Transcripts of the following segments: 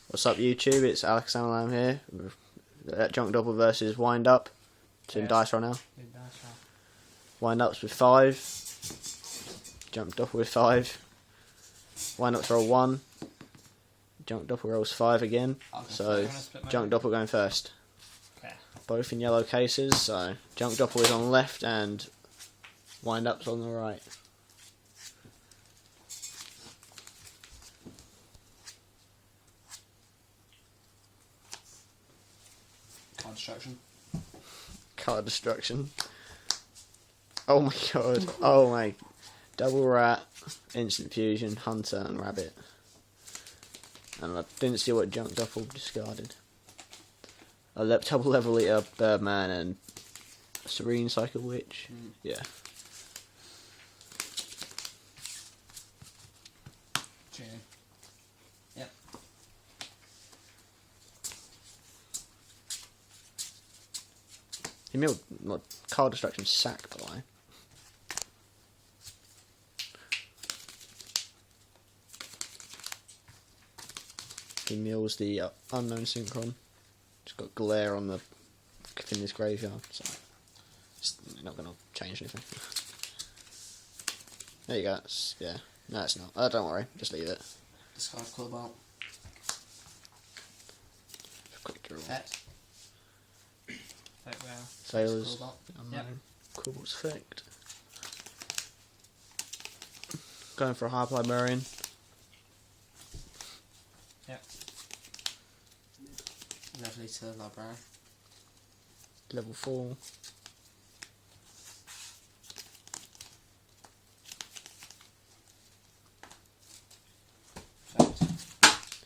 What's up, YouTube? It's Alex Lamb here. Junk Doppel versus Wind Up. It's in dice roll now. Wind Up's with 5. Junk Doppel with 5. Wind Up's roll 1. Junk Doppel rolls 5 again. So Junk Doppel going first. Okay. Both in yellow cases. So Junk Doppel is on the left and Wind Up's on the right. Card destruction. Card destruction. Oh my god. Oh my. Double rat, instant fusion, hunter and rabbit. And I didn't see what Junk Doppel discarded. A double level eater, birdman and serene cycle witch. Yeah. Genie. Yep. He milled card destruction sack, by the way. He mills the unknown synchron. Just got glare on the in his graveyard, so it's not going to change anything. There you go. Yeah, no, it's not. Don't worry, just leave it. Discard Cobalt. Quick draw. Pet. Failures. Cobalt. Unknown. Cobalt's effect. Going for a Hyper Librarian. Yep. Lovely to the library. Level 4. Effect.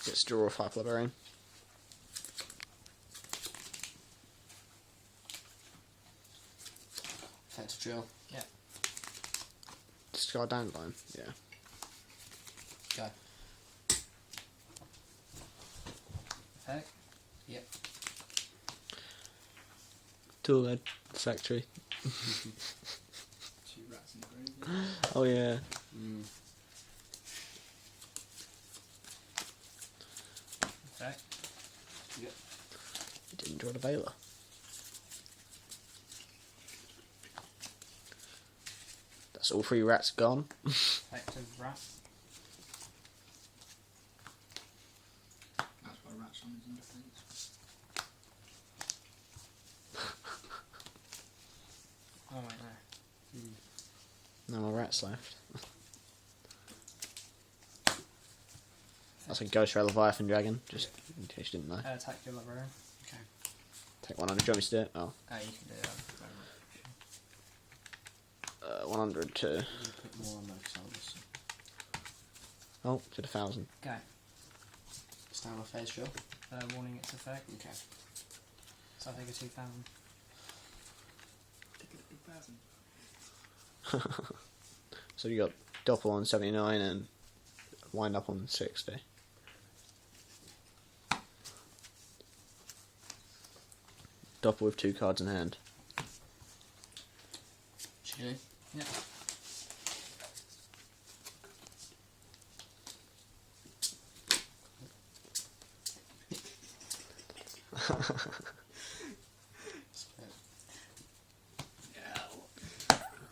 Gets draw off Hyper Librarian. Effect Duel. Yep. Discard Dandelion. Yeah. Go. Effect. Yep. Duel Head Factory. 2 rats in the graveyard. Oh yeah. Effect. Yep. You didn't draw the Baylor. That's all 3 rats gone. Effect of Rat. That's why rat summons in defense. Oh wait, no. No more rats left. That's a Ghost Ray Leviathan Dragon, just in case you didn't know. Attack your librarian. Okay. Take 100. Do you want me to do it? Oh. Oh, you can do that. 100 to... You put more on those souls. Oh, to the 1,000. Okay. Stand off phase drill. Warning its effect. Okay. So I take a 2,000. Take a big 1,000. So you got Doppel on 79 and Wind Up on 60. Doppel with 2 cards in hand. Chili. Yeah.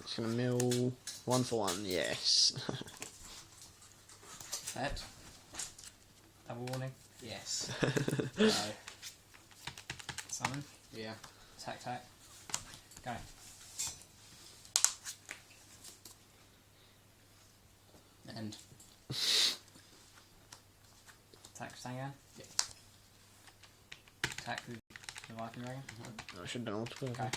Just gonna mill 1 for 1, yes. Effect. Double warning. Yes. Summon. Yeah. Attack. Go. End. Attack Stangan. Yeah. Attack the Viking Dragon. I should have done multiple. Okay.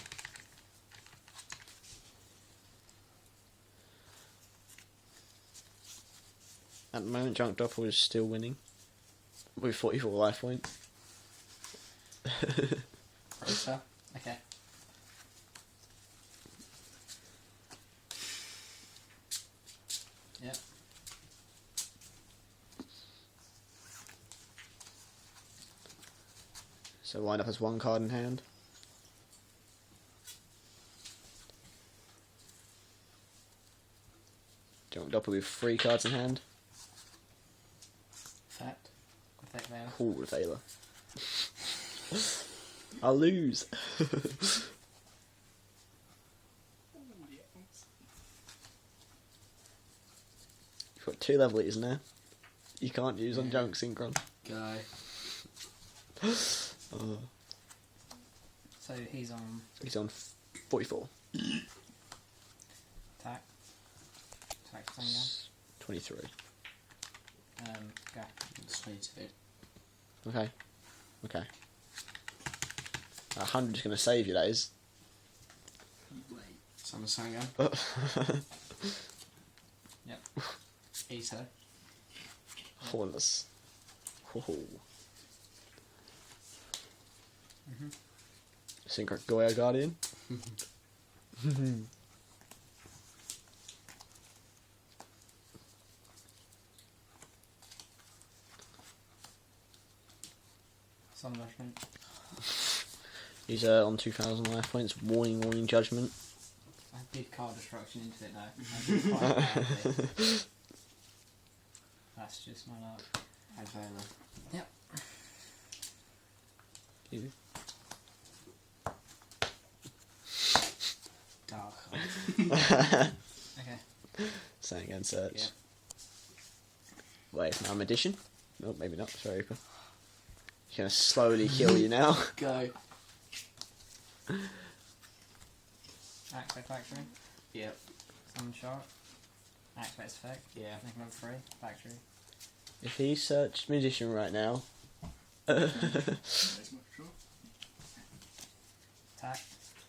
At the moment, Junk Doppel is still winning with 44 life points. Rotor. Okay. Yep. So Wind Up has 1 card in hand. Junk Doppel with 3 cards in hand. Fat. Tech Veil. Cool, Revailer. I'll lose. You've got 2 level eaters in there. You can't use on Junk Synchron. Go. Oh, So he's on he's on 44. attack. Attack thing again. 23. Go. It's 22. Okay. Okay. 100 is going to save you, that is. Wait. Summon Sangan. Yep. Ito. Hornless. Oh. Synchro Goya Guardian. Summon Judgment. He's on 2,000 life points. Warning, Judgment. I did card destruction into it though. I did quite badly. That's just my luck. Advela. Yep. You. Dark. Okay. Saying again, search. Yep. Wait, now Magician? No, maybe not. Sorry, April. He's going to slowly kill you now. Go. Activate Factory. Yep. Summon Shark. Activate effect. Yeah. Make him free. Factory. If he searched Magician right now... There's my control. Attack.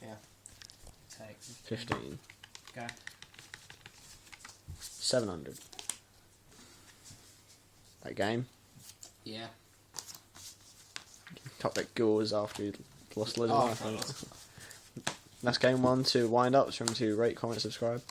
Yeah. Take 15. Go. 700. That game. Yeah. Top deck Gores after he lost a load Oh, of life. That's game 1 to wind up. Remember to rate, comment, subscribe.